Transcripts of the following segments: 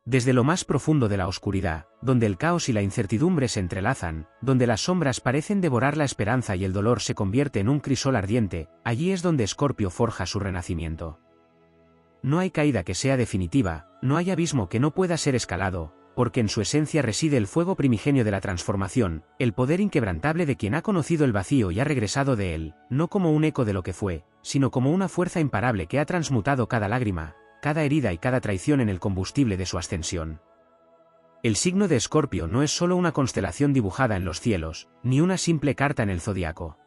Desde lo más profundo de la oscuridad, donde el caos y la incertidumbre se entrelazan, donde las sombras parecen devorar la esperanza y el dolor se convierte en un crisol ardiente, allí es donde Escorpio forja su renacimiento. No hay caída que sea definitiva, no hay abismo que no pueda ser escalado, porque en su esencia reside el fuego primigenio de la transformación, el poder inquebrantable de quien ha conocido el vacío y ha regresado de él, no como un eco de lo que fue, sino como una fuerza imparable que ha transmutado cada lágrima, cada herida y cada traición en el combustible de su ascensión. El signo de Escorpio no es solo una constelación dibujada en los cielos, ni una simple carta en el zodiaco.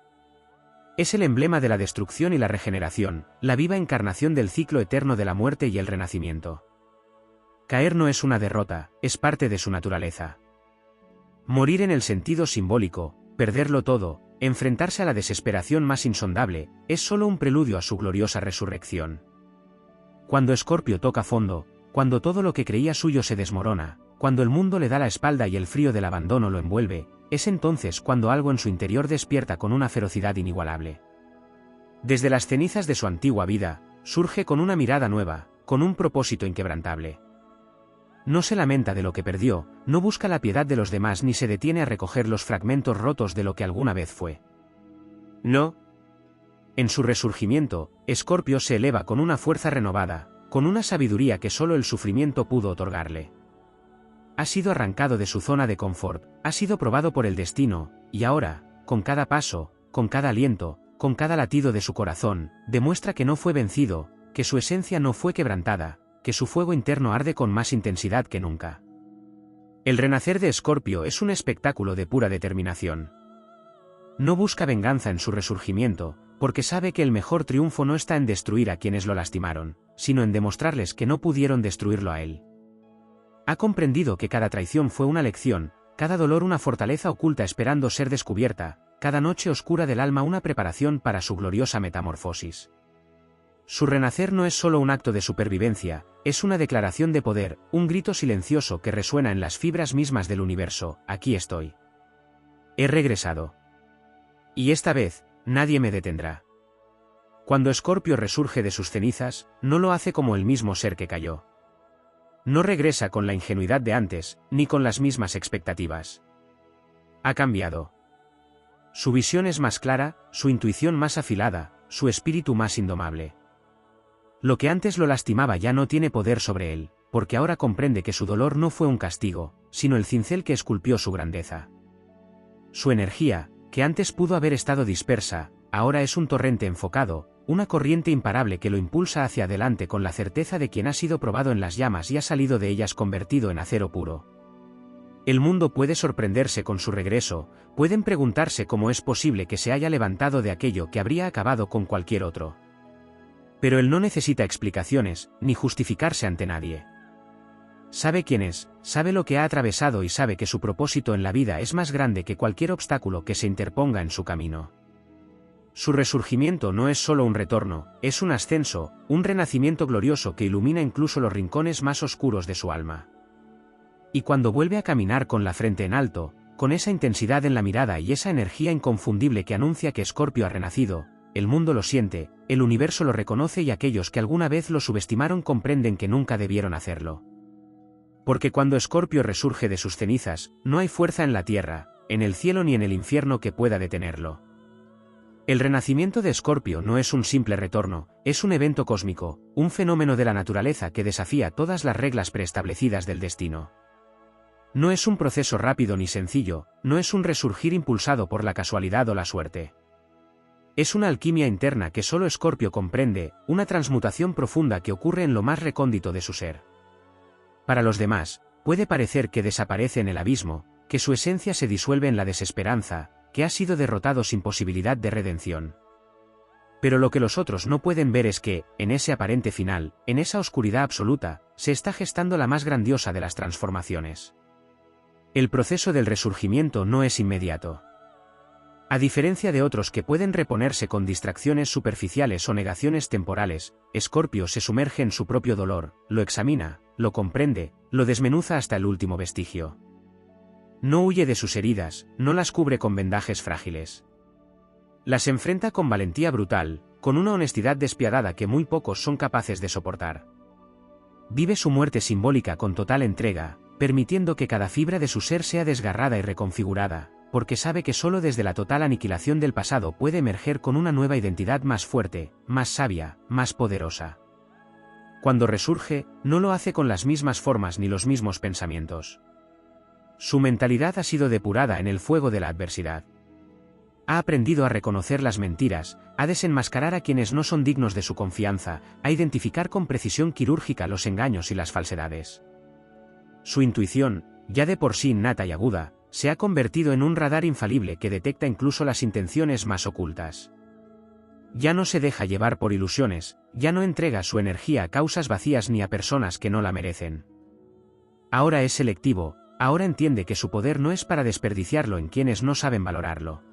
Es el emblema de la destrucción y la regeneración, la viva encarnación del ciclo eterno de la muerte y el renacimiento. Caer no es una derrota, es parte de su naturaleza. Morir en el sentido simbólico, perderlo todo, enfrentarse a la desesperación más insondable, es solo un preludio a su gloriosa resurrección. Cuando Escorpio toca fondo, cuando todo lo que creía suyo se desmorona, cuando el mundo le da la espalda y el frío del abandono lo envuelve, es entonces cuando algo en su interior despierta con una ferocidad inigualable. Desde las cenizas de su antigua vida, surge con una mirada nueva, con un propósito inquebrantable. No se lamenta de lo que perdió, no busca la piedad de los demás ni se detiene a recoger los fragmentos rotos de lo que alguna vez fue. No. En su resurgimiento, Escorpio se eleva con una fuerza renovada, con una sabiduría que solo el sufrimiento pudo otorgarle. Ha sido arrancado de su zona de confort, ha sido probado por el destino, y ahora, con cada paso, con cada aliento, con cada latido de su corazón, demuestra que no fue vencido, que su esencia no fue quebrantada, que su fuego interno arde con más intensidad que nunca. El renacer de Escorpio es un espectáculo de pura determinación. No busca venganza en su resurgimiento, porque sabe que el mejor triunfo no está en destruir a quienes lo lastimaron, sino en demostrarles que no pudieron destruirlo a él. Ha comprendido que cada traición fue una lección, cada dolor una fortaleza oculta esperando ser descubierta, cada noche oscura del alma una preparación para su gloriosa metamorfosis. Su renacer no es solo un acto de supervivencia, es una declaración de poder, un grito silencioso que resuena en las fibras mismas del universo: aquí estoy. He regresado. Y esta vez, nadie me detendrá. Cuando Escorpio resurge de sus cenizas, no lo hace como el mismo ser que cayó. No regresa con la ingenuidad de antes, ni con las mismas expectativas. Ha cambiado. Su visión es más clara, su intuición más afilada, su espíritu más indomable. Lo que antes lo lastimaba ya no tiene poder sobre él, porque ahora comprende que su dolor no fue un castigo, sino el cincel que esculpió su grandeza. Su energía, que antes pudo haber estado dispersa, ahora es un torrente enfocado, una corriente imparable que lo impulsa hacia adelante con la certeza de quien ha sido probado en las llamas y ha salido de ellas convertido en acero puro. El mundo puede sorprenderse con su regreso, pueden preguntarse cómo es posible que se haya levantado de aquello que habría acabado con cualquier otro. Pero él no necesita explicaciones, ni justificarse ante nadie. Sabe quién es, sabe lo que ha atravesado y sabe que su propósito en la vida es más grande que cualquier obstáculo que se interponga en su camino. Su resurgimiento no es solo un retorno, es un ascenso, un renacimiento glorioso que ilumina incluso los rincones más oscuros de su alma. Y cuando vuelve a caminar con la frente en alto, con esa intensidad en la mirada y esa energía inconfundible que anuncia que Escorpio ha renacido, el mundo lo siente, el universo lo reconoce y aquellos que alguna vez lo subestimaron comprenden que nunca debieron hacerlo. Porque cuando Escorpio resurge de sus cenizas, no hay fuerza en la tierra, en el cielo ni en el infierno que pueda detenerlo. El renacimiento de Escorpio no es un simple retorno, es un evento cósmico, un fenómeno de la naturaleza que desafía todas las reglas preestablecidas del destino. No es un proceso rápido ni sencillo, no es un resurgir impulsado por la casualidad o la suerte. Es una alquimia interna que solo Escorpio comprende, una transmutación profunda que ocurre en lo más recóndito de su ser. Para los demás, puede parecer que desaparece en el abismo, que su esencia se disuelve en la desesperanza, que ha sido derrotado sin posibilidad de redención. Pero lo que los otros no pueden ver es que, en ese aparente final, en esa oscuridad absoluta, se está gestando la más grandiosa de las transformaciones. El proceso del resurgimiento no es inmediato. A diferencia de otros que pueden reponerse con distracciones superficiales o negaciones temporales, Escorpio se sumerge en su propio dolor, lo examina, lo comprende, lo desmenuza hasta el último vestigio. No huye de sus heridas, no las cubre con vendajes frágiles. Las enfrenta con valentía brutal, con una honestidad despiadada que muy pocos son capaces de soportar. vive su muerte simbólica con total entrega, permitiendo que cada fibra de su ser sea desgarrada y reconfigurada, porque sabe que solo desde la total aniquilación del pasado puede emerger con una nueva identidad más fuerte, más sabia, más poderosa. Cuando resurge, no lo hace con las mismas formas ni los mismos pensamientos. Su mentalidad ha sido depurada en el fuego de la adversidad. Ha aprendido a reconocer las mentiras, a desenmascarar a quienes no son dignos de su confianza, a identificar con precisión quirúrgica los engaños y las falsedades. Su intuición, ya de por sí innata y aguda, se ha convertido en un radar infalible que detecta incluso las intenciones más ocultas. Ya no se deja llevar por ilusiones, ya no entrega su energía a causas vacías ni a personas que no la merecen. Ahora es selectivo, ahora entiende que su poder no es para desperdiciarlo en quienes no saben valorarlo.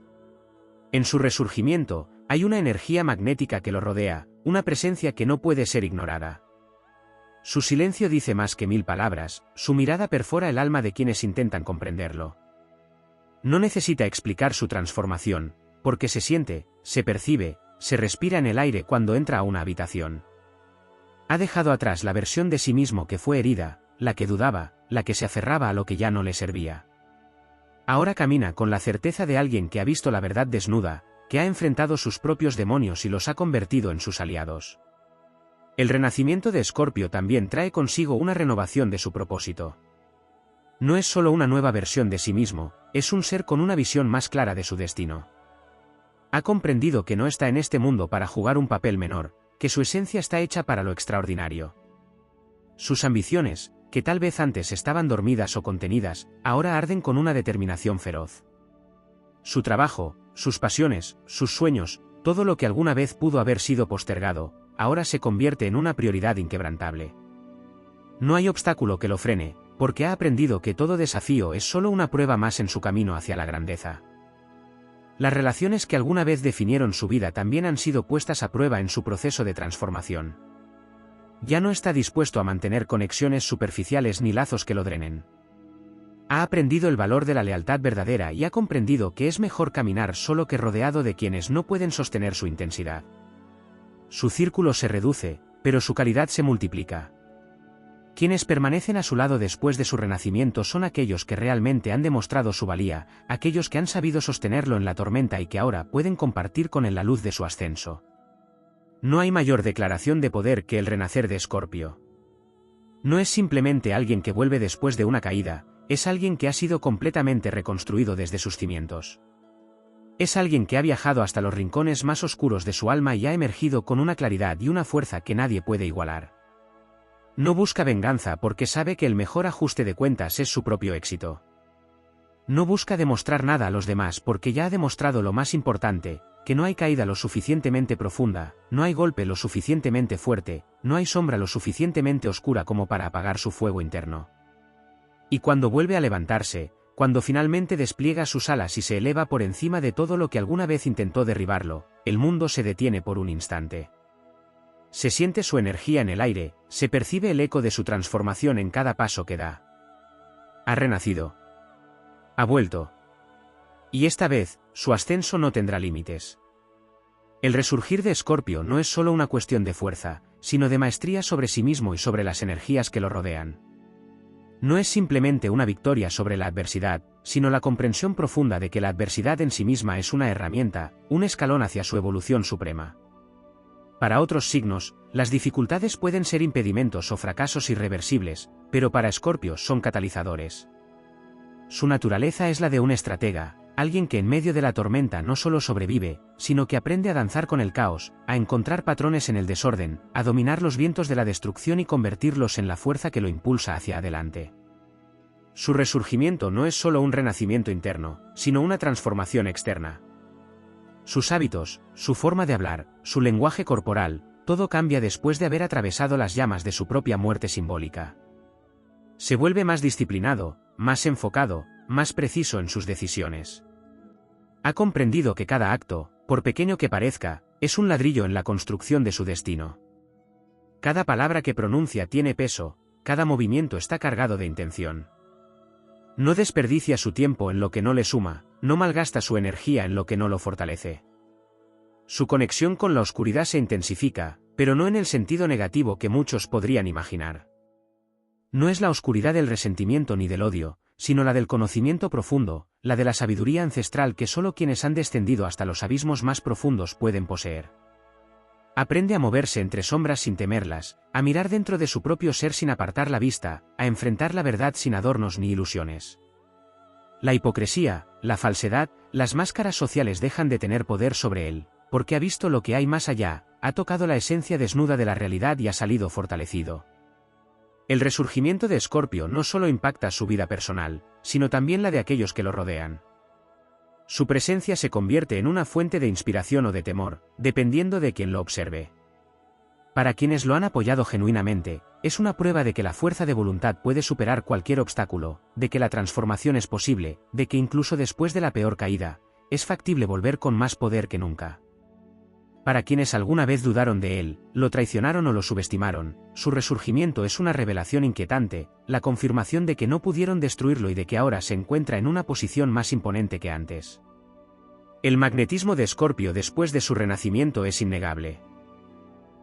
En su resurgimiento, hay una energía magnética que lo rodea, una presencia que no puede ser ignorada. Su silencio dice más que 1000 palabras, su mirada perfora el alma de quienes intentan comprenderlo. No necesita explicar su transformación, porque se siente, se percibe, se respira en el aire cuando entra a una habitación. Ha dejado atrás la versión de sí mismo que fue herida, la que dudaba, la que se aferraba a lo que ya no le servía. Ahora camina con la certeza de alguien que ha visto la verdad desnuda, que ha enfrentado sus propios demonios y los ha convertido en sus aliados. El renacimiento de Escorpio también trae consigo una renovación de su propósito. No es solo una nueva versión de sí mismo, es un ser con una visión más clara de su destino. Ha comprendido que no está en este mundo para jugar un papel menor, que su esencia está hecha para lo extraordinario. Sus ambiciones, que tal vez antes estaban dormidas o contenidas, ahora arden con una determinación feroz. Su trabajo, sus pasiones, sus sueños, todo lo que alguna vez pudo haber sido postergado, ahora se convierte en una prioridad inquebrantable. No hay obstáculo que lo frene, porque ha aprendido que todo desafío es solo una prueba más en su camino hacia la grandeza. Las relaciones que alguna vez definieron su vida también han sido puestas a prueba en su proceso de transformación. Ya no está dispuesto a mantener conexiones superficiales ni lazos que lo drenen. Ha aprendido el valor de la lealtad verdadera y ha comprendido que es mejor caminar solo que rodeado de quienes no pueden sostener su intensidad. Su círculo se reduce, pero su calidad se multiplica. Quienes permanecen a su lado después de su renacimiento son aquellos que realmente han demostrado su valía, aquellos que han sabido sostenerlo en la tormenta y que ahora pueden compartir con él la luz de su ascenso. No hay mayor declaración de poder que el renacer de Escorpio. No es simplemente alguien que vuelve después de una caída, es alguien que ha sido completamente reconstruido desde sus cimientos. Es alguien que ha viajado hasta los rincones más oscuros de su alma y ha emergido con una claridad y una fuerza que nadie puede igualar. No busca venganza porque sabe que el mejor ajuste de cuentas es su propio éxito. No busca demostrar nada a los demás porque ya ha demostrado lo más importante, que no hay caída lo suficientemente profunda, no hay golpe lo suficientemente fuerte, no hay sombra lo suficientemente oscura como para apagar su fuego interno. Y cuando vuelve a levantarse, cuando finalmente despliega sus alas y se eleva por encima de todo lo que alguna vez intentó derribarlo, el mundo se detiene por un instante. Se siente su energía en el aire, se percibe el eco de su transformación en cada paso que da. Ha renacido. Ha vuelto. Y esta vez, su ascenso no tendrá límites. El resurgir de Escorpio no es solo una cuestión de fuerza, sino de maestría sobre sí mismo y sobre las energías que lo rodean. No es simplemente una victoria sobre la adversidad, sino la comprensión profunda de que la adversidad en sí misma es una herramienta, un escalón hacia su evolución suprema. Para otros signos, las dificultades pueden ser impedimentos o fracasos irreversibles, pero para Escorpio son catalizadores. Su naturaleza es la de un estratega, alguien que en medio de la tormenta no solo sobrevive, sino que aprende a danzar con el caos, a encontrar patrones en el desorden, a dominar los vientos de la destrucción y convertirlos en la fuerza que lo impulsa hacia adelante. Su resurgimiento no es solo un renacimiento interno, sino una transformación externa. Sus hábitos, su forma de hablar, su lenguaje corporal, todo cambia después de haber atravesado las llamas de su propia muerte simbólica. Se vuelve más disciplinado, más enfocado, más preciso en sus decisiones. Ha comprendido que cada acto, por pequeño que parezca, es un ladrillo en la construcción de su destino. Cada palabra que pronuncia tiene peso, cada movimiento está cargado de intención. No desperdicia su tiempo en lo que no le suma, no malgasta su energía en lo que no lo fortalece. Su conexión con la oscuridad se intensifica, pero no en el sentido negativo que muchos podrían imaginar. No es la oscuridad del resentimiento ni del odio, sino la del conocimiento profundo, la de la sabiduría ancestral que solo quienes han descendido hasta los abismos más profundos pueden poseer. Aprende a moverse entre sombras sin temerlas, a mirar dentro de su propio ser sin apartar la vista, a enfrentar la verdad sin adornos ni ilusiones. La hipocresía, la falsedad, las máscaras sociales dejan de tener poder sobre él, porque ha visto lo que hay más allá, ha tocado la esencia desnuda de la realidad y ha salido fortalecido. El resurgimiento de Escorpio no solo impacta su vida personal, sino también la de aquellos que lo rodean. Su presencia se convierte en una fuente de inspiración o de temor, dependiendo de quien lo observe. Para quienes lo han apoyado genuinamente, es una prueba de que la fuerza de voluntad puede superar cualquier obstáculo, de que la transformación es posible, de que incluso después de la peor caída, es factible volver con más poder que nunca. Para quienes alguna vez dudaron de él, lo traicionaron o lo subestimaron, su resurgimiento es una revelación inquietante, la confirmación de que no pudieron destruirlo y de que ahora se encuentra en una posición más imponente que antes. El magnetismo de Escorpio después de su renacimiento es innegable.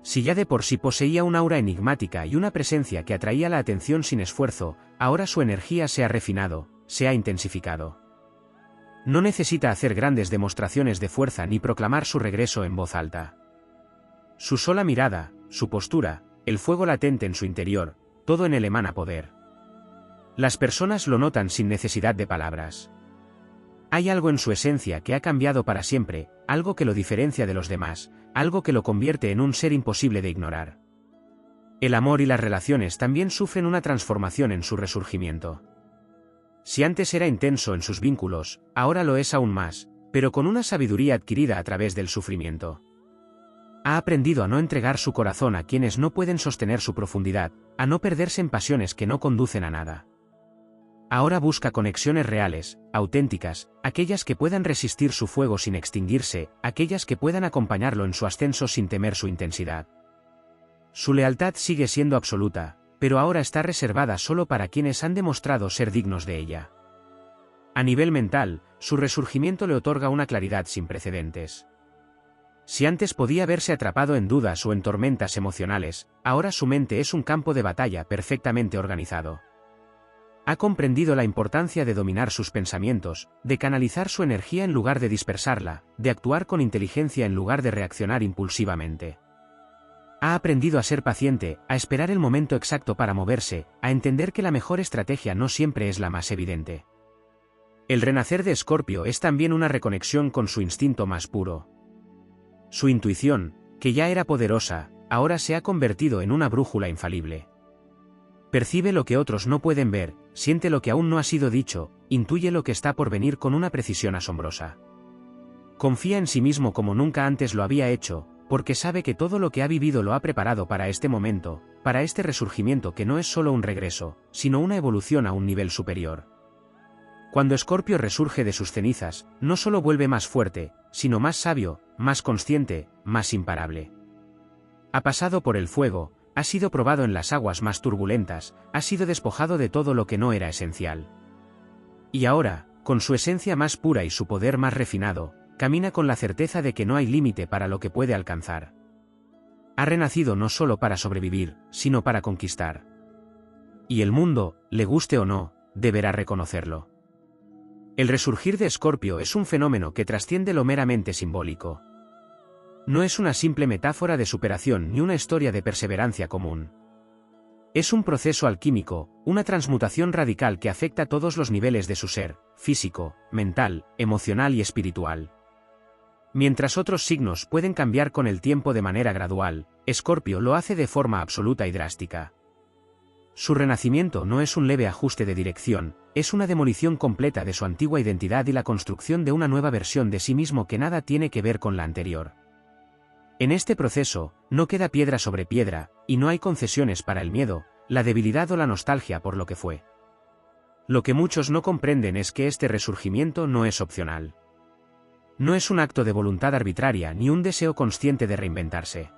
Si ya de por sí poseía un aura enigmática y una presencia que atraía la atención sin esfuerzo, ahora su energía se ha refinado, se ha intensificado. No necesita hacer grandes demostraciones de fuerza ni proclamar su regreso en voz alta. Su sola mirada, su postura, el fuego latente en su interior, todo en él emana poder. Las personas lo notan sin necesidad de palabras. Hay algo en su esencia que ha cambiado para siempre, algo que lo diferencia de los demás, algo que lo convierte en un ser imposible de ignorar. El amor y las relaciones también sufren una transformación en su resurgimiento. Si antes era intenso en sus vínculos, ahora lo es aún más, pero con una sabiduría adquirida a través del sufrimiento. Ha aprendido a no entregar su corazón a quienes no pueden sostener su profundidad, a no perderse en pasiones que no conducen a nada. Ahora busca conexiones reales, auténticas, aquellas que puedan resistir su fuego sin extinguirse, aquellas que puedan acompañarlo en su ascenso sin temer su intensidad. Su lealtad sigue siendo absoluta, pero ahora está reservada solo para quienes han demostrado ser dignos de ella. A nivel mental, su resurgimiento le otorga una claridad sin precedentes. Si antes podía verse atrapado en dudas o en tormentas emocionales, ahora su mente es un campo de batalla perfectamente organizado. Ha comprendido la importancia de dominar sus pensamientos, de canalizar su energía en lugar de dispersarla, de actuar con inteligencia en lugar de reaccionar impulsivamente. Ha aprendido a ser paciente, a esperar el momento exacto para moverse, a entender que la mejor estrategia no siempre es la más evidente. El renacer de Escorpio es también una reconexión con su instinto más puro. Su intuición, que ya era poderosa, ahora se ha convertido en una brújula infalible. Percibe lo que otros no pueden ver, siente lo que aún no ha sido dicho, intuye lo que está por venir con una precisión asombrosa. Confía en sí mismo como nunca antes lo había hecho, porque sabe que todo lo que ha vivido lo ha preparado para este momento, para este resurgimiento que no es solo un regreso, sino una evolución a un nivel superior. Cuando Escorpio resurge de sus cenizas, no solo vuelve más fuerte, sino más sabio, más consciente, más imparable. Ha pasado por el fuego, ha sido probado en las aguas más turbulentas, ha sido despojado de todo lo que no era esencial. Y ahora, con su esencia más pura y su poder más refinado, camina con la certeza de que no hay límite para lo que puede alcanzar. Ha renacido no solo para sobrevivir, sino para conquistar. Y el mundo, le guste o no, deberá reconocerlo. El resurgir de Escorpio es un fenómeno que trasciende lo meramente simbólico. No es una simple metáfora de superación ni una historia de perseverancia común. Es un proceso alquímico, una transmutación radical que afecta todos los niveles de su ser, físico, mental, emocional y espiritual. Mientras otros signos pueden cambiar con el tiempo de manera gradual, Escorpio lo hace de forma absoluta y drástica. Su renacimiento no es un leve ajuste de dirección, es una demolición completa de su antigua identidad y la construcción de una nueva versión de sí mismo que nada tiene que ver con la anterior. En este proceso, no queda piedra sobre piedra, y no hay concesiones para el miedo, la debilidad o la nostalgia por lo que fue. Lo que muchos no comprenden es que este resurgimiento no es opcional. No es un acto de voluntad arbitraria ni un deseo consciente de reinventarse.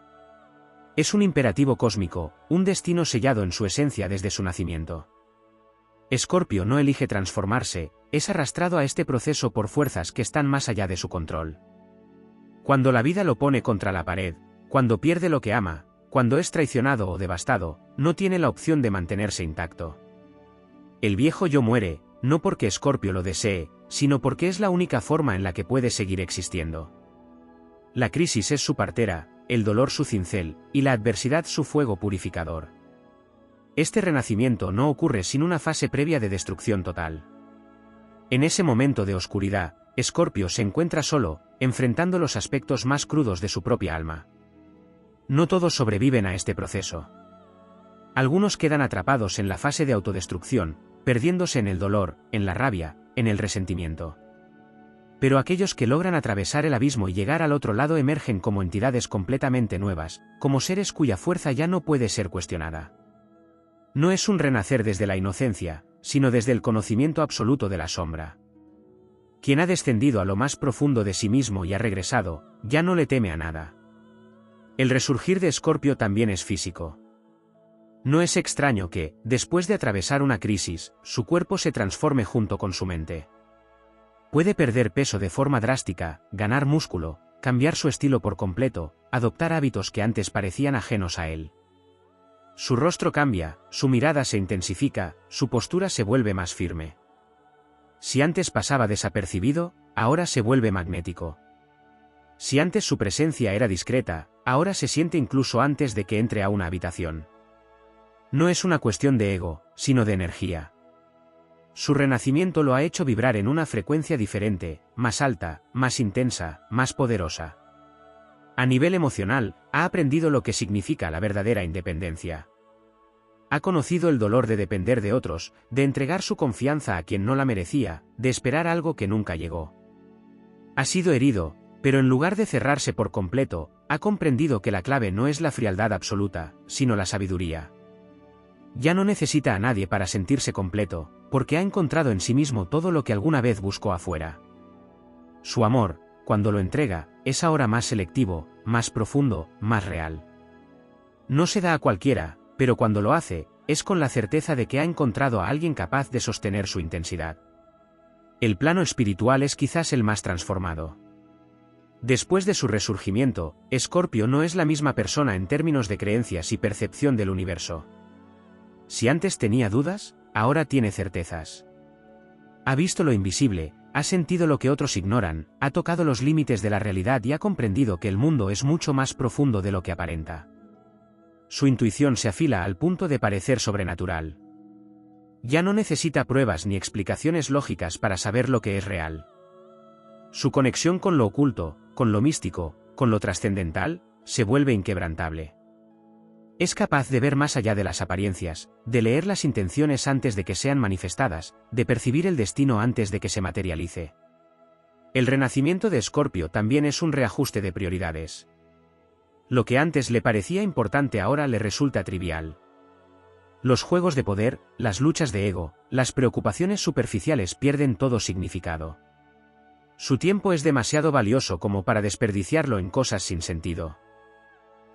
Es un imperativo cósmico, un destino sellado en su esencia desde su nacimiento. Escorpio no elige transformarse, es arrastrado a este proceso por fuerzas que están más allá de su control. Cuando la vida lo pone contra la pared, cuando pierde lo que ama, cuando es traicionado o devastado, no tiene la opción de mantenerse intacto. El viejo yo muere, no porque Escorpio lo desee, sino porque es la única forma en la que puede seguir existiendo. La crisis es su partera, el dolor su cincel, y la adversidad su fuego purificador. Este renacimiento no ocurre sin una fase previa de destrucción total. En ese momento de oscuridad, Escorpio se encuentra solo, enfrentando los aspectos más crudos de su propia alma. No todos sobreviven a este proceso. Algunos quedan atrapados en la fase de autodestrucción, perdiéndose en el dolor, en la rabia, en el resentimiento. Pero aquellos que logran atravesar el abismo y llegar al otro lado emergen como entidades completamente nuevas, como seres cuya fuerza ya no puede ser cuestionada. No es un renacer desde la inocencia, sino desde el conocimiento absoluto de la sombra. Quien ha descendido a lo más profundo de sí mismo y ha regresado, ya no le teme a nada. El resurgir de Escorpio también es físico. No es extraño que, después de atravesar una crisis, su cuerpo se transforme junto con su mente. Puede perder peso de forma drástica, ganar músculo, cambiar su estilo por completo, adoptar hábitos que antes parecían ajenos a él. Su rostro cambia, su mirada se intensifica, su postura se vuelve más firme. Si antes pasaba desapercibido, ahora se vuelve magnético. Si antes su presencia era discreta, ahora se siente incluso antes de que entre a una habitación. No es una cuestión de ego, sino de energía. Su renacimiento lo ha hecho vibrar en una frecuencia diferente, más alta, más intensa, más poderosa. A nivel emocional, ha aprendido lo que significa la verdadera independencia. Ha conocido el dolor de depender de otros, de entregar su confianza a quien no la merecía, de esperar algo que nunca llegó. Ha sido herido, pero en lugar de cerrarse por completo, ha comprendido que la clave no es la frialdad absoluta, sino la sabiduría. Ya no necesita a nadie para sentirse completo, porque ha encontrado en sí mismo todo lo que alguna vez buscó afuera. Su amor, cuando lo entrega, es ahora más selectivo, más profundo, más real. No se da a cualquiera, pero cuando lo hace, es con la certeza de que ha encontrado a alguien capaz de sostener su intensidad. El plano espiritual es quizás el más transformado. Después de su resurgimiento, Escorpio no es la misma persona en términos de creencias y percepción del universo. Si antes tenía dudas, ahora tiene certezas. Ha visto lo invisible, ha sentido lo que otros ignoran, ha tocado los límites de la realidad y ha comprendido que el mundo es mucho más profundo de lo que aparenta. Su intuición se afila al punto de parecer sobrenatural. Ya no necesita pruebas ni explicaciones lógicas para saber lo que es real. Su conexión con lo oculto, con lo místico, con lo trascendental, se vuelve inquebrantable. Es capaz de ver más allá de las apariencias, de leer las intenciones antes de que sean manifestadas, de percibir el destino antes de que se materialice. El renacimiento de Escorpio también es un reajuste de prioridades. Lo que antes le parecía importante ahora le resulta trivial. Los juegos de poder, las luchas de ego, las preocupaciones superficiales pierden todo significado. Su tiempo es demasiado valioso como para desperdiciarlo en cosas sin sentido.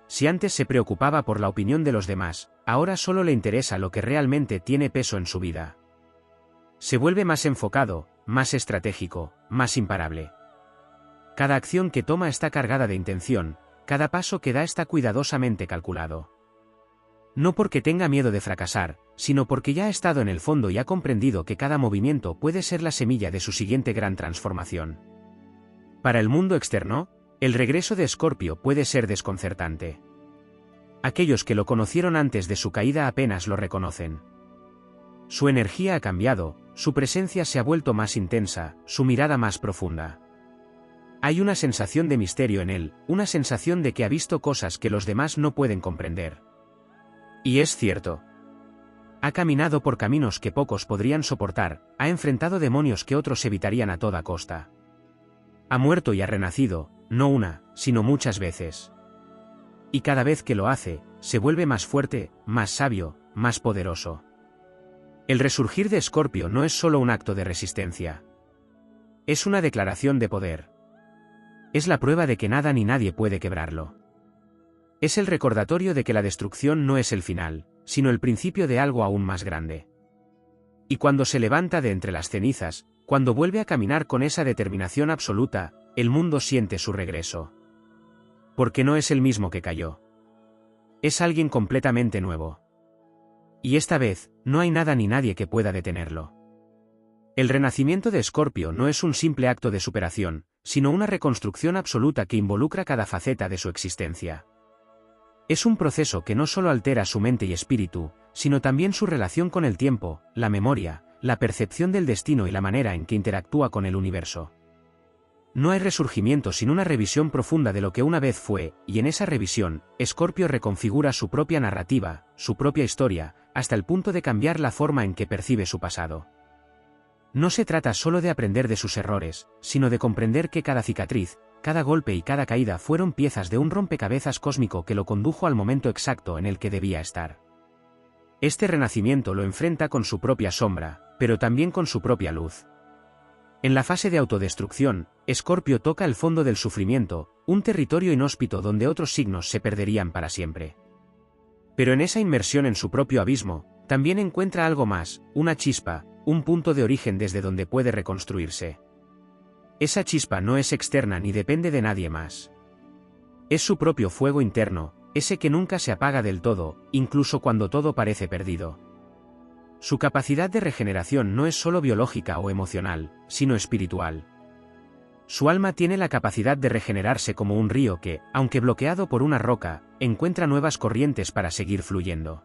Si antes se preocupaba por la opinión de los demás, ahora solo le interesa lo que realmente tiene peso en su vida. Se vuelve más enfocado, más estratégico, más imparable. Cada acción que toma está cargada de intención, cada paso que da está cuidadosamente calculado. No porque tenga miedo de fracasar, sino porque ya ha estado en el fondo y ha comprendido que cada movimiento puede ser la semilla de su siguiente gran transformación. Para el mundo externo, el regreso de Escorpio puede ser desconcertante. Aquellos que lo conocieron antes de su caída apenas lo reconocen. Su energía ha cambiado, su presencia se ha vuelto más intensa, su mirada más profunda. Hay una sensación de misterio en él, una sensación de que ha visto cosas que los demás no pueden comprender. Y es cierto. Ha caminado por caminos que pocos podrían soportar, ha enfrentado demonios que otros evitarían a toda costa. Ha muerto y ha renacido, no una, sino muchas veces. Y cada vez que lo hace, se vuelve más fuerte, más sabio, más poderoso. El resurgir de Escorpio no es solo un acto de resistencia. Es una declaración de poder. Es la prueba de que nada ni nadie puede quebrarlo. Es el recordatorio de que la destrucción no es el final, sino el principio de algo aún más grande. Y cuando se levanta de entre las cenizas, cuando vuelve a caminar con esa determinación absoluta, el mundo siente su regreso. Porque no es el mismo que cayó. Es alguien completamente nuevo. Y esta vez, no hay nada ni nadie que pueda detenerlo. El renacimiento de Escorpio no es un simple acto de superación, sino una reconstrucción absoluta que involucra cada faceta de su existencia. Es un proceso que no solo altera su mente y espíritu, sino también su relación con el tiempo, la memoria, la percepción del destino y la manera en que interactúa con el universo. No hay resurgimiento sin una revisión profunda de lo que una vez fue, y en esa revisión, Escorpio reconfigura su propia narrativa, su propia historia, hasta el punto de cambiar la forma en que percibe su pasado. No se trata solo de aprender de sus errores, sino de comprender que cada cicatriz, cada golpe y cada caída fueron piezas de un rompecabezas cósmico que lo condujo al momento exacto en el que debía estar. Este renacimiento lo enfrenta con su propia sombra, pero también con su propia luz. En la fase de autodestrucción, Escorpio toca el fondo del sufrimiento, un territorio inhóspito donde otros signos se perderían para siempre. Pero en esa inmersión en su propio abismo, también encuentra algo más, una chispa, un punto de origen desde donde puede reconstruirse. Esa chispa no es externa ni depende de nadie más. Es su propio fuego interno, ese que nunca se apaga del todo, incluso cuando todo parece perdido. Su capacidad de regeneración no es solo biológica o emocional, sino espiritual. Su alma tiene la capacidad de regenerarse como un río que, aunque bloqueado por una roca, encuentra nuevas corrientes para seguir fluyendo.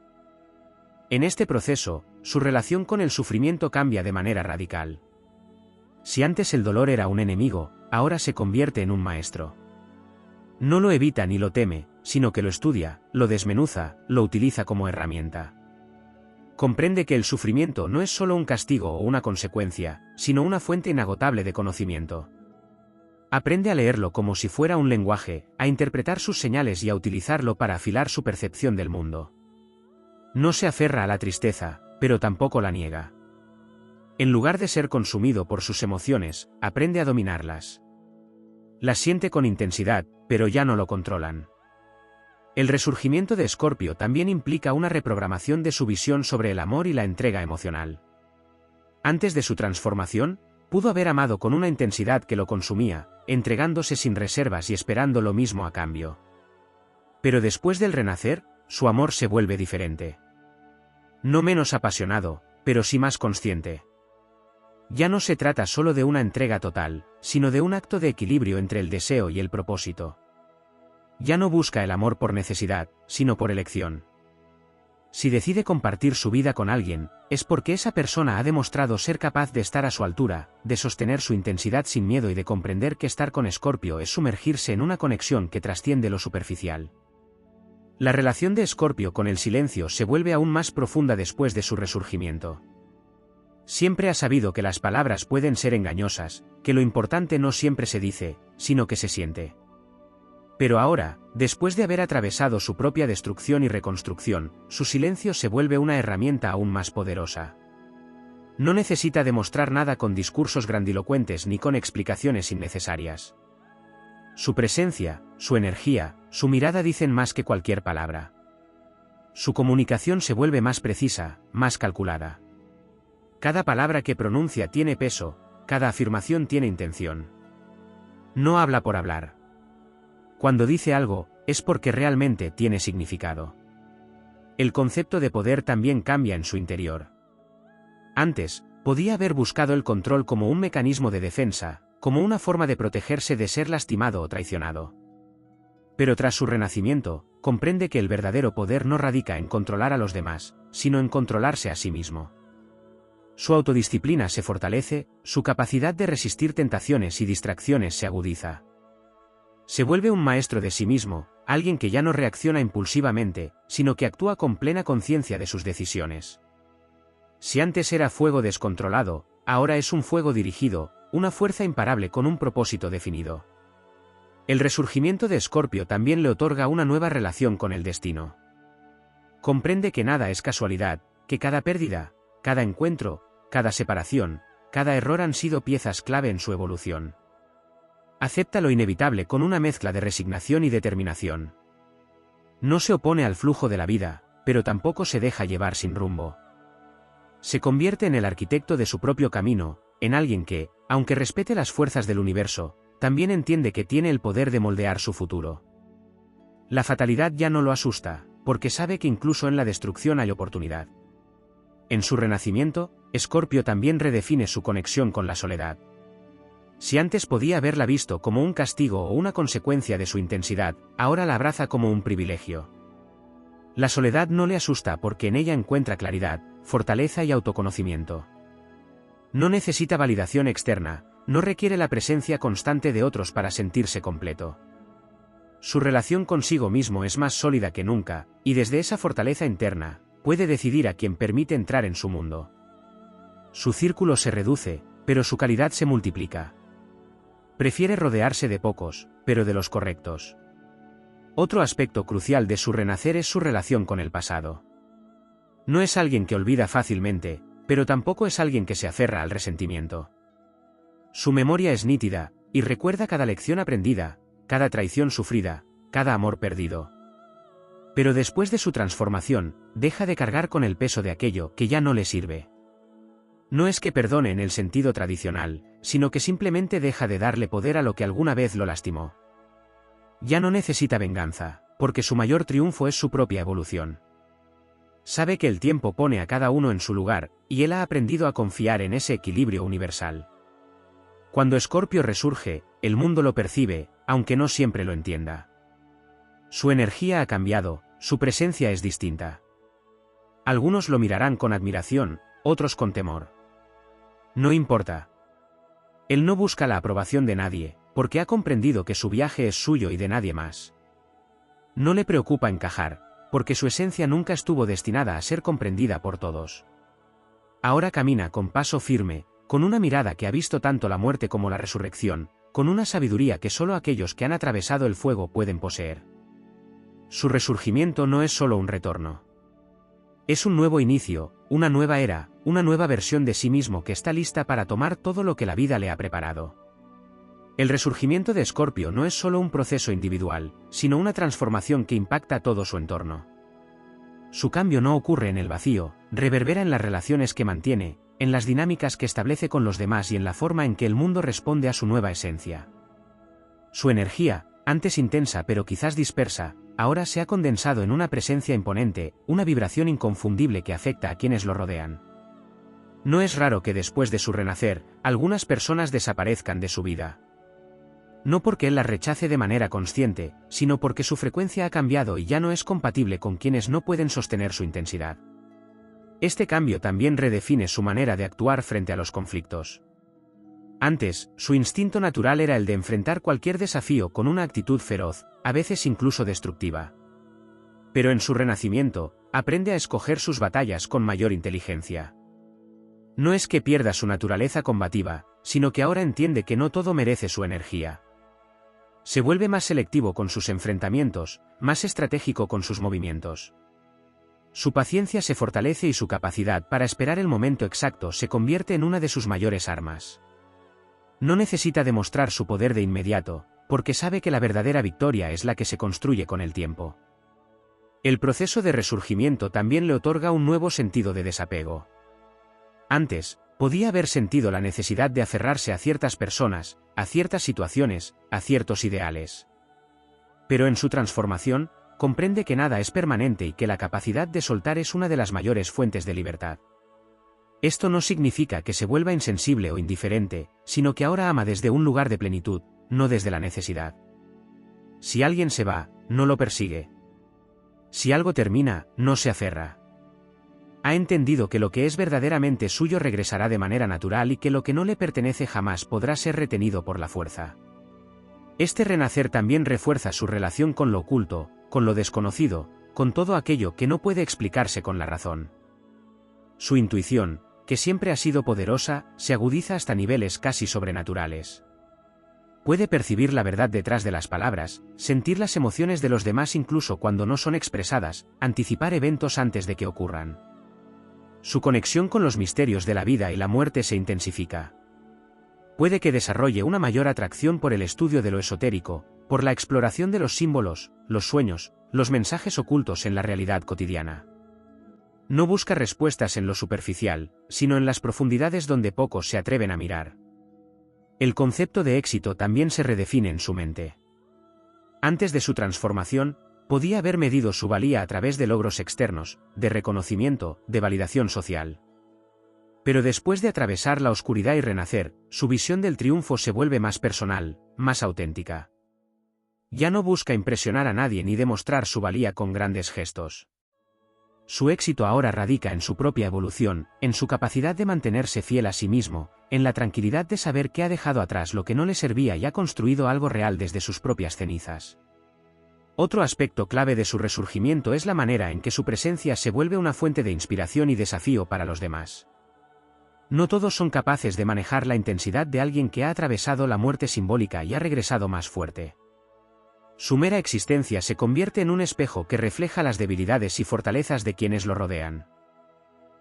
En este proceso, su relación con el sufrimiento cambia de manera radical. Si antes el dolor era un enemigo, ahora se convierte en un maestro. No lo evita ni lo teme, sino que lo estudia, lo desmenuza, lo utiliza como herramienta. Comprende que el sufrimiento no es solo un castigo o una consecuencia, sino una fuente inagotable de conocimiento. Aprende a leerlo como si fuera un lenguaje, a interpretar sus señales y a utilizarlo para afilar su percepción del mundo. No se aferra a la tristeza, pero tampoco la niega. En lugar de ser consumido por sus emociones, aprende a dominarlas. Las siente con intensidad, pero ya no lo controlan. El resurgimiento de Escorpio también implica una reprogramación de su visión sobre el amor y la entrega emocional. Antes de su transformación, pudo haber amado con una intensidad que lo consumía, entregándose sin reservas y esperando lo mismo a cambio. Pero después del renacer, su amor se vuelve diferente. No menos apasionado, pero sí más consciente. Ya no se trata solo de una entrega total, sino de un acto de equilibrio entre el deseo y el propósito. Ya no busca el amor por necesidad, sino por elección. Si decide compartir su vida con alguien, es porque esa persona ha demostrado ser capaz de estar a su altura, de sostener su intensidad sin miedo y de comprender que estar con Escorpio es sumergirse en una conexión que trasciende lo superficial. La relación de Escorpio con el silencio se vuelve aún más profunda después de su resurgimiento. Siempre ha sabido que las palabras pueden ser engañosas, que lo importante no siempre se dice, sino que se siente. Pero ahora, después de haber atravesado su propia destrucción y reconstrucción, su silencio se vuelve una herramienta aún más poderosa. No necesita demostrar nada con discursos grandilocuentes ni con explicaciones innecesarias. Su presencia, su energía, su mirada dicen más que cualquier palabra. Su comunicación se vuelve más precisa, más calculada. Cada palabra que pronuncia tiene peso, cada afirmación tiene intención. No habla por hablar. Cuando dice algo, es porque realmente tiene significado. El concepto de poder también cambia en su interior. Antes, podía haber buscado el control como un mecanismo de defensa, como una forma de protegerse de ser lastimado o traicionado. Pero tras su renacimiento, comprende que el verdadero poder no radica en controlar a los demás, sino en controlarse a sí mismo. Su autodisciplina se fortalece, su capacidad de resistir tentaciones y distracciones se agudiza. Se vuelve un maestro de sí mismo, alguien que ya no reacciona impulsivamente, sino que actúa con plena conciencia de sus decisiones. Si antes era fuego descontrolado, ahora es un fuego dirigido, una fuerza imparable con un propósito definido. El resurgimiento de Escorpio también le otorga una nueva relación con el destino. Comprende que nada es casualidad, que cada pérdida, cada encuentro, cada separación, cada error han sido piezas clave en su evolución. Acepta lo inevitable con una mezcla de resignación y determinación. No se opone al flujo de la vida, pero tampoco se deja llevar sin rumbo. Se convierte en el arquitecto de su propio camino, en alguien que, aunque respete las fuerzas del universo, también entiende que tiene el poder de moldear su futuro. La fatalidad ya no lo asusta, porque sabe que incluso en la destrucción hay oportunidad. En su renacimiento, Escorpio también redefine su conexión con la soledad. Si antes podía haberla visto como un castigo o una consecuencia de su intensidad, ahora la abraza como un privilegio. La soledad no le asusta porque en ella encuentra claridad, fortaleza y autoconocimiento. No necesita validación externa, no requiere la presencia constante de otros para sentirse completo. Su relación consigo mismo es más sólida que nunca, y desde esa fortaleza interna, puede decidir a quién permite entrar en su mundo. Su círculo se reduce, pero su calidad se multiplica. Prefiere rodearse de pocos, pero de los correctos. Otro aspecto crucial de su renacer es su relación con el pasado. No es alguien que olvida fácilmente, pero tampoco es alguien que se aferra al resentimiento. Su memoria es nítida, y recuerda cada lección aprendida, cada traición sufrida, cada amor perdido. Pero después de su transformación, deja de cargar con el peso de aquello que ya no le sirve. No es que perdone en el sentido tradicional, sino que simplemente deja de darle poder a lo que alguna vez lo lastimó. Ya no necesita venganza, porque su mayor triunfo es su propia evolución. Sabe que el tiempo pone a cada uno en su lugar, y él ha aprendido a confiar en ese equilibrio universal. Cuando Escorpio resurge, el mundo lo percibe, aunque no siempre lo entienda. Su energía ha cambiado, su presencia es distinta. Algunos lo mirarán con admiración, otros con temor. No importa. Él no busca la aprobación de nadie, porque ha comprendido que su viaje es suyo y de nadie más. No le preocupa encajar, porque su esencia nunca estuvo destinada a ser comprendida por todos. Ahora camina con paso firme, con una mirada que ha visto tanto la muerte como la resurrección, con una sabiduría que solo aquellos que han atravesado el fuego pueden poseer. Su resurgimiento no es solo un retorno. Es un nuevo inicio, una nueva era, una nueva versión de sí mismo que está lista para tomar todo lo que la vida le ha preparado. El resurgimiento de Escorpio no es solo un proceso individual, sino una transformación que impacta todo su entorno. Su cambio no ocurre en el vacío, reverbera en las relaciones que mantiene, en las dinámicas que establece con los demás y en la forma en que el mundo responde a su nueva esencia. Su energía, antes intensa pero quizás dispersa, ahora se ha condensado en una presencia imponente, una vibración inconfundible que afecta a quienes lo rodean. No es raro que después de su renacer, algunas personas desaparezcan de su vida. No porque él las rechace de manera consciente, sino porque su frecuencia ha cambiado y ya no es compatible con quienes no pueden sostener su intensidad. Este cambio también redefine su manera de actuar frente a los conflictos. Antes, su instinto natural era el de enfrentar cualquier desafío con una actitud feroz, a veces incluso destructiva. Pero en su renacimiento, aprende a escoger sus batallas con mayor inteligencia. No es que pierda su naturaleza combativa, sino que ahora entiende que no todo merece su energía. Se vuelve más selectivo con sus enfrentamientos, más estratégico con sus movimientos. Su paciencia se fortalece y su capacidad para esperar el momento exacto se convierte en una de sus mayores armas. No necesita demostrar su poder de inmediato, porque sabe que la verdadera victoria es la que se construye con el tiempo. El proceso de resurgimiento también le otorga un nuevo sentido de desapego. Antes, podía haber sentido la necesidad de aferrarse a ciertas personas, a ciertas situaciones, a ciertos ideales. Pero en su transformación, comprende que nada es permanente y que la capacidad de soltar es una de las mayores fuentes de libertad. Esto no significa que se vuelva insensible o indiferente, sino que ahora ama desde un lugar de plenitud, no desde la necesidad. Si alguien se va, no lo persigue. Si algo termina, no se aferra. Ha entendido que lo que es verdaderamente suyo regresará de manera natural y que lo que no le pertenece jamás podrá ser retenido por la fuerza. Este renacer también refuerza su relación con lo oculto, con lo desconocido, con todo aquello que no puede explicarse con la razón. Su intuición, que siempre ha sido poderosa, se agudiza hasta niveles casi sobrenaturales. Puede percibir la verdad detrás de las palabras, sentir las emociones de los demás incluso cuando no son expresadas, anticipar eventos antes de que ocurran. Su conexión con los misterios de la vida y la muerte se intensifica. Puede que desarrolle una mayor atracción por el estudio de lo esotérico, por la exploración de los símbolos, los sueños, los mensajes ocultos en la realidad cotidiana. No busca respuestas en lo superficial, sino en las profundidades donde pocos se atreven a mirar. El concepto de éxito también se redefine en su mente. Antes de su transformación, podía haber medido su valía a través de logros externos, de reconocimiento, de validación social. Pero después de atravesar la oscuridad y renacer, su visión del triunfo se vuelve más personal, más auténtica. Ya no busca impresionar a nadie ni demostrar su valía con grandes gestos. Su éxito ahora radica en su propia evolución, en su capacidad de mantenerse fiel a sí mismo, en la tranquilidad de saber que ha dejado atrás lo que no le servía y ha construido algo real desde sus propias cenizas. Otro aspecto clave de su resurgimiento es la manera en que su presencia se vuelve una fuente de inspiración y desafío para los demás. No todos son capaces de manejar la intensidad de alguien que ha atravesado la muerte simbólica y ha regresado más fuerte. Su mera existencia se convierte en un espejo que refleja las debilidades y fortalezas de quienes lo rodean.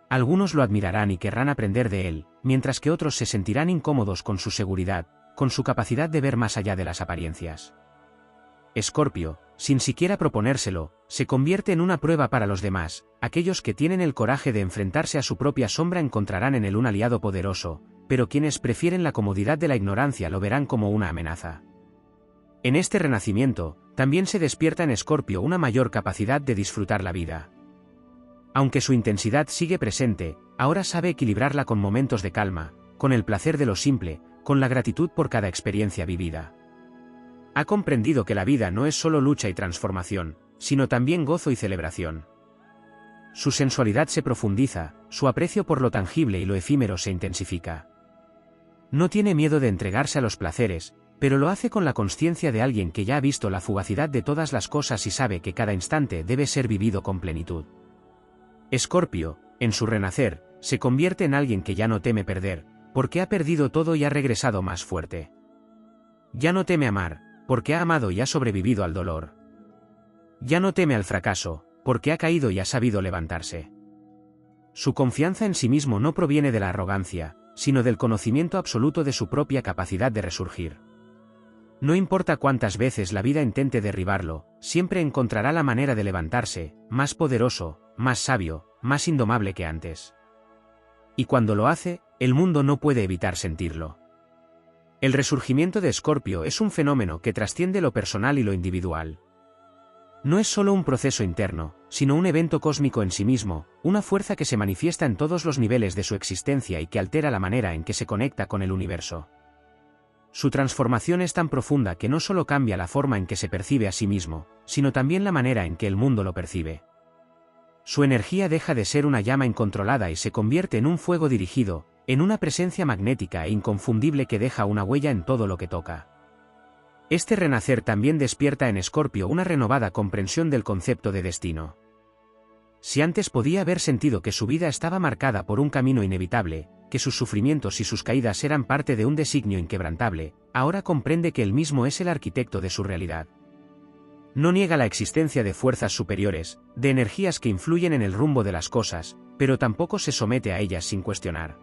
Algunos lo admirarán y querrán aprender de él, mientras que otros se sentirán incómodos con su seguridad, con su capacidad de ver más allá de las apariencias. Escorpio, sin siquiera proponérselo, se convierte en una prueba para los demás. Aquellos que tienen el coraje de enfrentarse a su propia sombra encontrarán en él un aliado poderoso, pero quienes prefieren la comodidad de la ignorancia lo verán como una amenaza. En este renacimiento, también se despierta en Escorpio una mayor capacidad de disfrutar la vida. Aunque su intensidad sigue presente, ahora sabe equilibrarla con momentos de calma, con el placer de lo simple, con la gratitud por cada experiencia vivida. Ha comprendido que la vida no es solo lucha y transformación, sino también gozo y celebración. Su sensualidad se profundiza, su aprecio por lo tangible y lo efímero se intensifica. No tiene miedo de entregarse a los placeres, pero lo hace con la consciencia de alguien que ya ha visto la fugacidad de todas las cosas y sabe que cada instante debe ser vivido con plenitud. Escorpio, en su renacer, se convierte en alguien que ya no teme perder, porque ha perdido todo y ha regresado más fuerte. Ya no teme amar, porque ha amado y ha sobrevivido al dolor. Ya no teme al fracaso, porque ha caído y ha sabido levantarse. Su confianza en sí mismo no proviene de la arrogancia, sino del conocimiento absoluto de su propia capacidad de resurgir. No importa cuántas veces la vida intente derribarlo, siempre encontrará la manera de levantarse, más poderoso, más sabio, más indomable que antes. Y cuando lo hace, el mundo no puede evitar sentirlo. El resurgimiento de Escorpio es un fenómeno que trasciende lo personal y lo individual. No es solo un proceso interno, sino un evento cósmico en sí mismo, una fuerza que se manifiesta en todos los niveles de su existencia y que altera la manera en que se conecta con el universo. Su transformación es tan profunda que no solo cambia la forma en que se percibe a sí mismo, sino también la manera en que el mundo lo percibe. Su energía deja de ser una llama incontrolada y se convierte en un fuego dirigido, en una presencia magnética e inconfundible que deja una huella en todo lo que toca. Este renacer también despierta en Escorpio una renovada comprensión del concepto de destino. Si antes podía haber sentido que su vida estaba marcada por un camino inevitable, que sus sufrimientos y sus caídas eran parte de un designio inquebrantable, ahora comprende que él mismo es el arquitecto de su realidad. No niega la existencia de fuerzas superiores, de energías que influyen en el rumbo de las cosas, pero tampoco se somete a ellas sin cuestionar.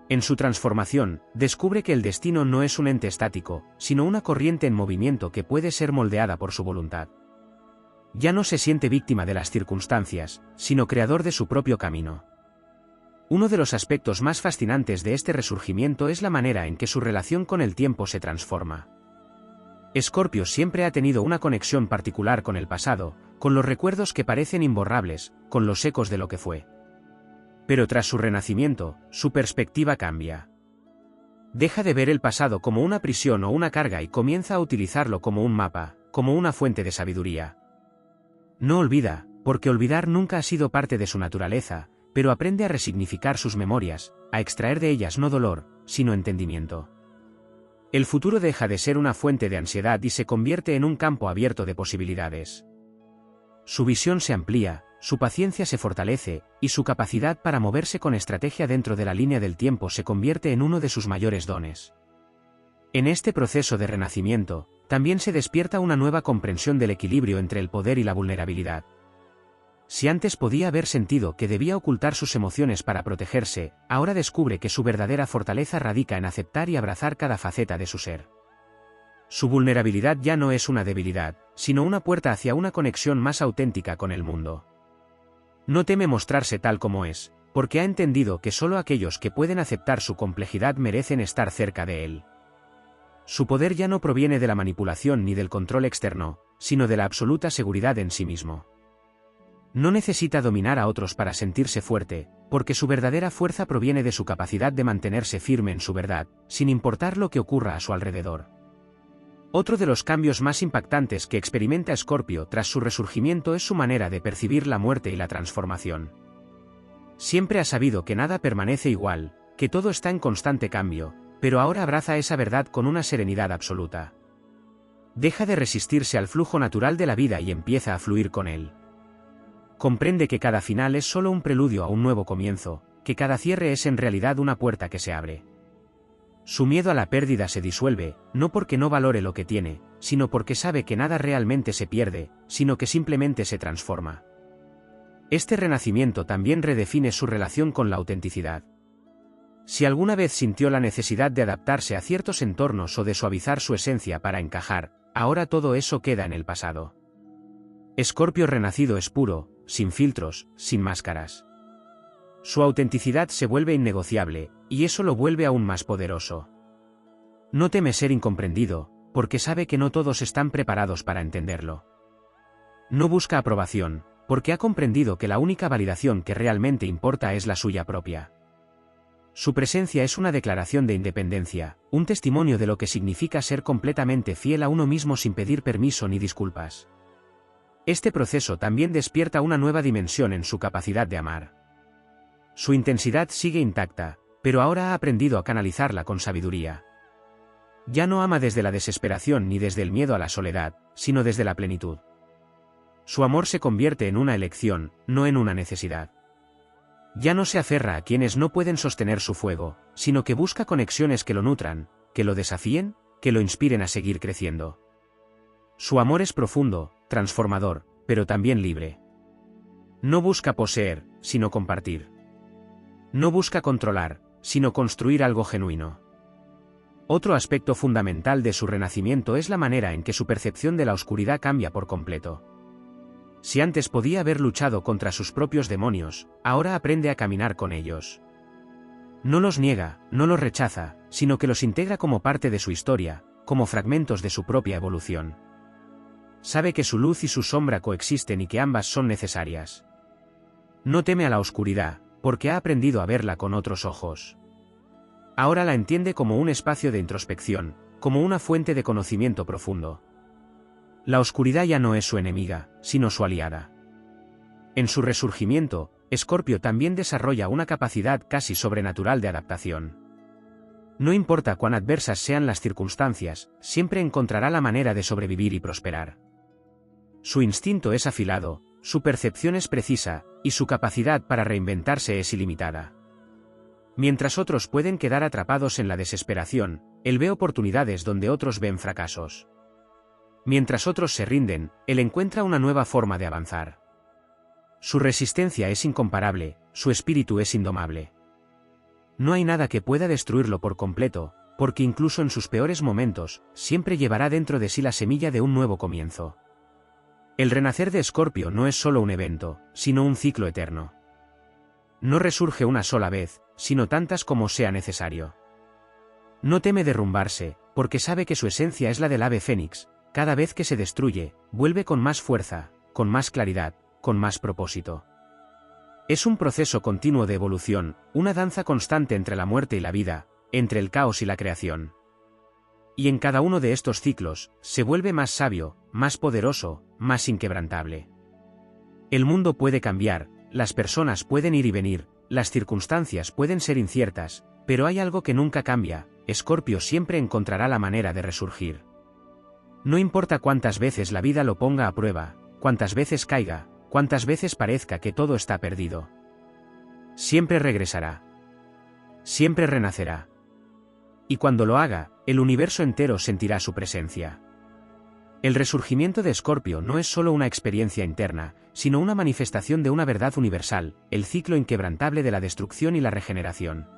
En su transformación, descubre que el destino no es un ente estático, sino una corriente en movimiento que puede ser moldeada por su voluntad. Ya no se siente víctima de las circunstancias, sino creador de su propio camino. Uno de los aspectos más fascinantes de este resurgimiento es la manera en que su relación con el tiempo se transforma. Escorpio siempre ha tenido una conexión particular con el pasado, con los recuerdos que parecen imborrables, con los ecos de lo que fue. Pero tras su renacimiento, su perspectiva cambia. Deja de ver el pasado como una prisión o una carga y comienza a utilizarlo como un mapa, como una fuente de sabiduría. No olvida, porque olvidar nunca ha sido parte de su naturaleza, pero aprende a resignificar sus memorias, a extraer de ellas no dolor, sino entendimiento. El futuro deja de ser una fuente de ansiedad y se convierte en un campo abierto de posibilidades. Su visión se amplía, su paciencia se fortalece, y su capacidad para moverse con estrategia dentro de la línea del tiempo se convierte en uno de sus mayores dones. En este proceso de renacimiento, también se despierta una nueva comprensión del equilibrio entre el poder y la vulnerabilidad. Si antes podía haber sentido que debía ocultar sus emociones para protegerse, ahora descubre que su verdadera fortaleza radica en aceptar y abrazar cada faceta de su ser. Su vulnerabilidad ya no es una debilidad, sino una puerta hacia una conexión más auténtica con el mundo. No teme mostrarse tal como es, porque ha entendido que solo aquellos que pueden aceptar su complejidad merecen estar cerca de él. Su poder ya no proviene de la manipulación ni del control externo, sino de la absoluta seguridad en sí mismo. No necesita dominar a otros para sentirse fuerte, porque su verdadera fuerza proviene de su capacidad de mantenerse firme en su verdad, sin importar lo que ocurra a su alrededor. Otro de los cambios más impactantes que experimenta Escorpio tras su resurgimiento es su manera de percibir la muerte y la transformación. Siempre ha sabido que nada permanece igual, que todo está en constante cambio, pero ahora abraza esa verdad con una serenidad absoluta. Deja de resistirse al flujo natural de la vida y empieza a fluir con él. Comprende que cada final es solo un preludio a un nuevo comienzo, que cada cierre es en realidad una puerta que se abre. Su miedo a la pérdida se disuelve, no porque no valore lo que tiene, sino porque sabe que nada realmente se pierde, sino que simplemente se transforma. Este renacimiento también redefine su relación con la autenticidad. Si alguna vez sintió la necesidad de adaptarse a ciertos entornos o de suavizar su esencia para encajar, ahora todo eso queda en el pasado. Escorpio renacido es puro, sin filtros, sin máscaras. Su autenticidad se vuelve innegociable, y eso lo vuelve aún más poderoso. No teme ser incomprendido, porque sabe que no todos están preparados para entenderlo. No busca aprobación, porque ha comprendido que la única validación que realmente importa es la suya propia. Su presencia es una declaración de independencia, un testimonio de lo que significa ser completamente fiel a uno mismo sin pedir permiso ni disculpas. Este proceso también despierta una nueva dimensión en su capacidad de amar. Su intensidad sigue intacta, pero ahora ha aprendido a canalizarla con sabiduría. Ya no ama desde la desesperación ni desde el miedo a la soledad, sino desde la plenitud. Su amor se convierte en una elección, no en una necesidad. Ya no se aferra a quienes no pueden sostener su fuego, sino que busca conexiones que lo nutran, que lo desafíen, que lo inspiren a seguir creciendo. Su amor es profundo, transformador, pero también libre. No busca poseer, sino compartir. No busca controlar, sino construir algo genuino. Otro aspecto fundamental de su renacimiento es la manera en que su percepción de la oscuridad cambia por completo. Si antes podía haber luchado contra sus propios demonios, ahora aprende a caminar con ellos. No los niega, no los rechaza, sino que los integra como parte de su historia, como fragmentos de su propia evolución. Sabe que su luz y su sombra coexisten y que ambas son necesarias. No teme a la oscuridad, porque ha aprendido a verla con otros ojos. Ahora la entiende como un espacio de introspección, como una fuente de conocimiento profundo. La oscuridad ya no es su enemiga, sino su aliada. En su resurgimiento, Escorpio también desarrolla una capacidad casi sobrenatural de adaptación. No importa cuán adversas sean las circunstancias, siempre encontrará la manera de sobrevivir y prosperar. Su instinto es afilado, su percepción es precisa, y su capacidad para reinventarse es ilimitada. Mientras otros pueden quedar atrapados en la desesperación, él ve oportunidades donde otros ven fracasos. Mientras otros se rinden, él encuentra una nueva forma de avanzar. Su resistencia es incomparable, su espíritu es indomable. No hay nada que pueda destruirlo por completo, porque incluso en sus peores momentos, siempre llevará dentro de sí la semilla de un nuevo comienzo. El renacer de Escorpio no es solo un evento, sino un ciclo eterno. No resurge una sola vez, sino tantas como sea necesario. No teme derrumbarse, porque sabe que su esencia es la del ave fénix. Cada vez que se destruye, vuelve con más fuerza, con más claridad, con más propósito. Es un proceso continuo de evolución, una danza constante entre la muerte y la vida, entre el caos y la creación. Y en cada uno de estos ciclos, se vuelve más sabio, más poderoso, más inquebrantable. El mundo puede cambiar, las personas pueden ir y venir, las circunstancias pueden ser inciertas, pero hay algo que nunca cambia: Escorpio siempre encontrará la manera de resurgir. No importa cuántas veces la vida lo ponga a prueba, cuántas veces caiga, cuántas veces parezca que todo está perdido. Siempre regresará. Siempre renacerá. Y cuando lo haga, el universo entero sentirá su presencia. El resurgimiento de Escorpio no es solo una experiencia interna, sino una manifestación de una verdad universal, el ciclo inquebrantable de la destrucción y la regeneración.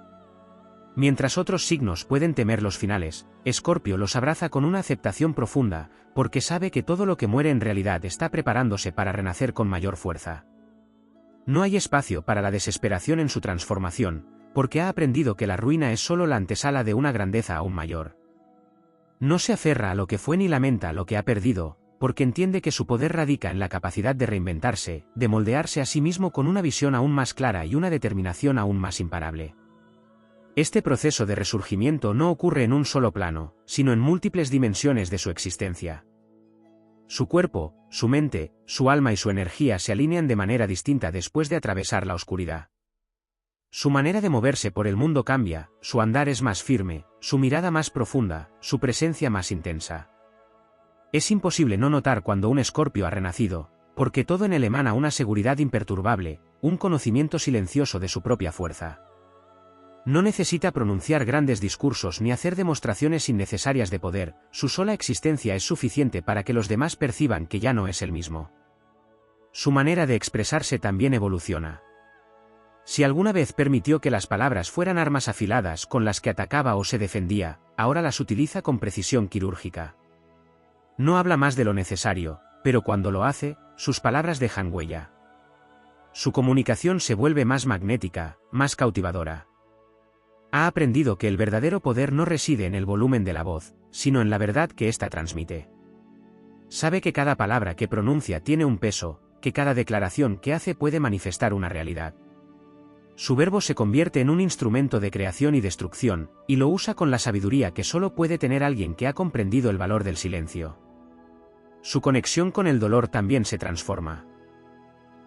Mientras otros signos pueden temer los finales, Escorpio los abraza con una aceptación profunda, porque sabe que todo lo que muere en realidad está preparándose para renacer con mayor fuerza. No hay espacio para la desesperación en su transformación, porque ha aprendido que la ruina es solo la antesala de una grandeza aún mayor. No se aferra a lo que fue ni lamenta lo que ha perdido, porque entiende que su poder radica en la capacidad de reinventarse, de moldearse a sí mismo con una visión aún más clara y una determinación aún más imparable. Este proceso de resurgimiento no ocurre en un solo plano, sino en múltiples dimensiones de su existencia. Su cuerpo, su mente, su alma y su energía se alinean de manera distinta después de atravesar la oscuridad. Su manera de moverse por el mundo cambia, su andar es más firme, su mirada más profunda, su presencia más intensa. Es imposible no notar cuando un Escorpio ha renacido, porque todo en él emana una seguridad imperturbable, un conocimiento silencioso de su propia fuerza. No necesita pronunciar grandes discursos ni hacer demostraciones innecesarias de poder, su sola existencia es suficiente para que los demás perciban que ya no es el mismo. Su manera de expresarse también evoluciona. Si alguna vez permitió que las palabras fueran armas afiladas con las que atacaba o se defendía, ahora las utiliza con precisión quirúrgica. No habla más de lo necesario, pero cuando lo hace, sus palabras dejan huella. Su comunicación se vuelve más magnética, más cautivadora. Ha aprendido que el verdadero poder no reside en el volumen de la voz, sino en la verdad que ésta transmite. Sabe que cada palabra que pronuncia tiene un peso, que cada declaración que hace puede manifestar una realidad. Su verbo se convierte en un instrumento de creación y destrucción, y lo usa con la sabiduría que solo puede tener alguien que ha comprendido el valor del silencio. Su conexión con el dolor también se transforma.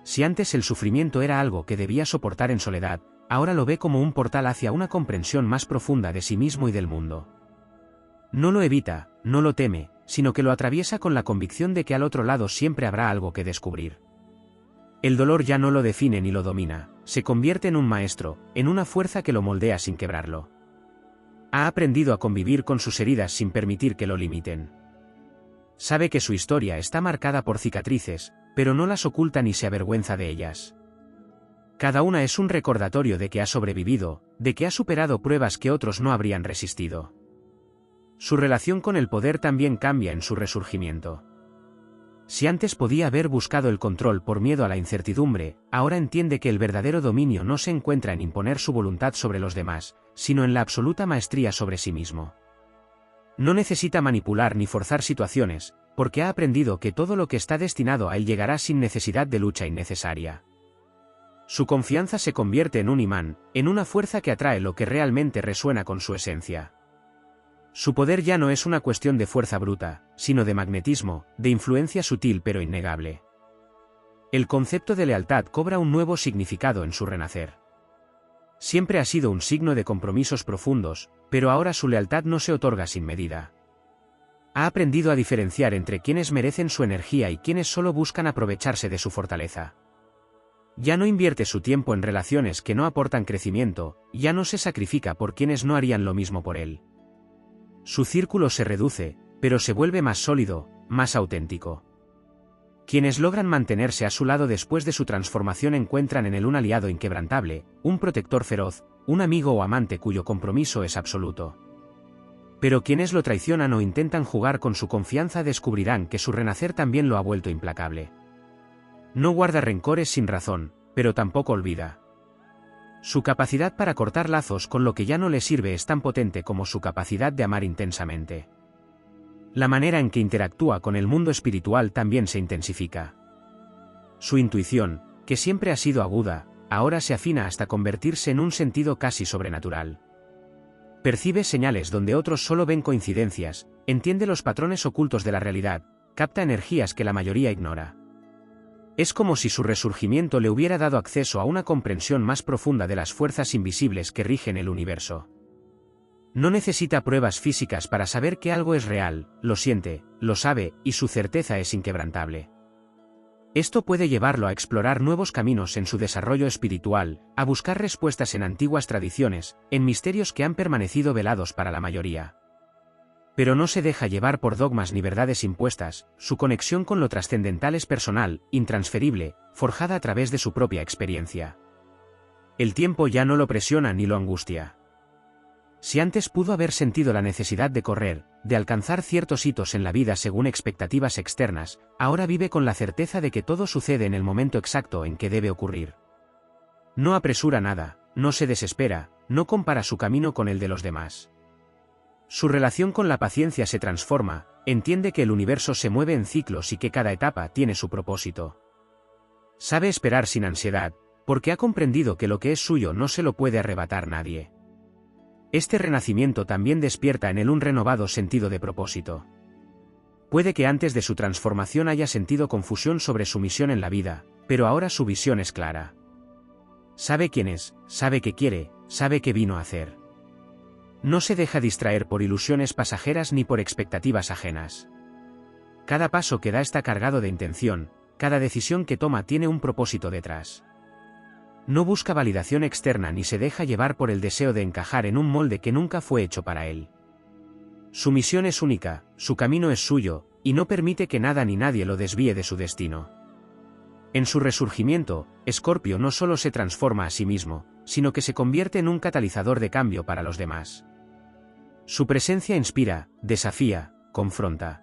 Si antes el sufrimiento era algo que debía soportar en soledad, ahora lo ve como un portal hacia una comprensión más profunda de sí mismo y del mundo. No lo evita, no lo teme, sino que lo atraviesa con la convicción de que al otro lado siempre habrá algo que descubrir. El dolor ya no lo define ni lo domina, se convierte en un maestro, en una fuerza que lo moldea sin quebrarlo. Ha aprendido a convivir con sus heridas sin permitir que lo limiten. Sabe que su historia está marcada por cicatrices, pero no las oculta ni se avergüenza de ellas. Cada una es un recordatorio de que ha sobrevivido, de que ha superado pruebas que otros no habrían resistido. Su relación con el poder también cambia en su resurgimiento. Si antes podía haber buscado el control por miedo a la incertidumbre, ahora entiende que el verdadero dominio no se encuentra en imponer su voluntad sobre los demás, sino en la absoluta maestría sobre sí mismo. No necesita manipular ni forzar situaciones, porque ha aprendido que todo lo que está destinado a él llegará sin necesidad de lucha innecesaria. Su confianza se convierte en un imán, en una fuerza que atrae lo que realmente resuena con su esencia. Su poder ya no es una cuestión de fuerza bruta, sino de magnetismo, de influencia sutil pero innegable. El concepto de lealtad cobra un nuevo significado en su renacer. Siempre ha sido un signo de compromisos profundos, pero ahora su lealtad no se otorga sin medida. Ha aprendido a diferenciar entre quienes merecen su energía y quienes solo buscan aprovecharse de su fortaleza. Ya no invierte su tiempo en relaciones que no aportan crecimiento, ya no se sacrifica por quienes no harían lo mismo por él. Su círculo se reduce, pero se vuelve más sólido, más auténtico. Quienes logran mantenerse a su lado después de su transformación encuentran en él un aliado inquebrantable, un protector feroz, un amigo o amante cuyo compromiso es absoluto. Pero quienes lo traicionan o intentan jugar con su confianza descubrirán que su renacer también lo ha vuelto implacable. No guarda rencores sin razón, pero tampoco olvida. Su capacidad para cortar lazos con lo que ya no le sirve es tan potente como su capacidad de amar intensamente. La manera en que interactúa con el mundo espiritual también se intensifica. Su intuición, que siempre ha sido aguda, ahora se afina hasta convertirse en un sentido casi sobrenatural. Percibe señales donde otros solo ven coincidencias, entiende los patrones ocultos de la realidad, capta energías que la mayoría ignora. Es como si su resurgimiento le hubiera dado acceso a una comprensión más profunda de las fuerzas invisibles que rigen el universo. No necesita pruebas físicas para saber que algo es real, lo siente, lo sabe, y su certeza es inquebrantable. Esto puede llevarlo a explorar nuevos caminos en su desarrollo espiritual, a buscar respuestas en antiguas tradiciones, en misterios que han permanecido velados para la mayoría. Pero no se deja llevar por dogmas ni verdades impuestas, su conexión con lo trascendental es personal, intransferible, forjada a través de su propia experiencia. El tiempo ya no lo presiona ni lo angustia. Si antes pudo haber sentido la necesidad de correr, de alcanzar ciertos hitos en la vida según expectativas externas, ahora vive con la certeza de que todo sucede en el momento exacto en que debe ocurrir. No apresura nada, no se desespera, no compara su camino con el de los demás. Su relación con la paciencia se transforma, entiende que el universo se mueve en ciclos y que cada etapa tiene su propósito. Sabe esperar sin ansiedad, porque ha comprendido que lo que es suyo no se lo puede arrebatar nadie. Este renacimiento también despierta en él un renovado sentido de propósito. Puede que antes de su transformación haya sentido confusión sobre su misión en la vida, pero ahora su visión es clara. Sabe quién es, sabe qué quiere, sabe qué vino a hacer. No se deja distraer por ilusiones pasajeras ni por expectativas ajenas. Cada paso que da está cargado de intención, cada decisión que toma tiene un propósito detrás. No busca validación externa ni se deja llevar por el deseo de encajar en un molde que nunca fue hecho para él. Su misión es única, su camino es suyo, y no permite que nada ni nadie lo desvíe de su destino. En su resurgimiento, Escorpio no solo se transforma a sí mismo, sino que se convierte en un catalizador de cambio para los demás. Su presencia inspira, desafía, confronta.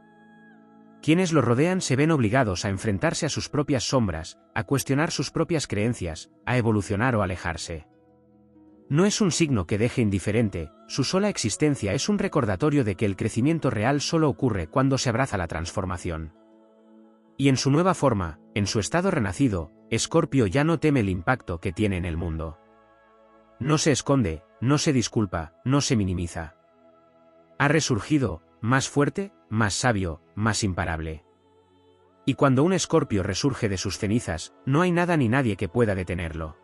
Quienes lo rodean se ven obligados a enfrentarse a sus propias sombras, a cuestionar sus propias creencias, a evolucionar o alejarse. No es un signo que deje indiferente, su sola existencia es un recordatorio de que el crecimiento real solo ocurre cuando se abraza la transformación. Y en su nueva forma, en su estado renacido, Escorpio ya no teme el impacto que tiene en el mundo. No se esconde, no se disculpa, no se minimiza. Ha resurgido, más fuerte, más sabio, más imparable. Y cuando un Escorpio resurge de sus cenizas, no hay nada ni nadie que pueda detenerlo.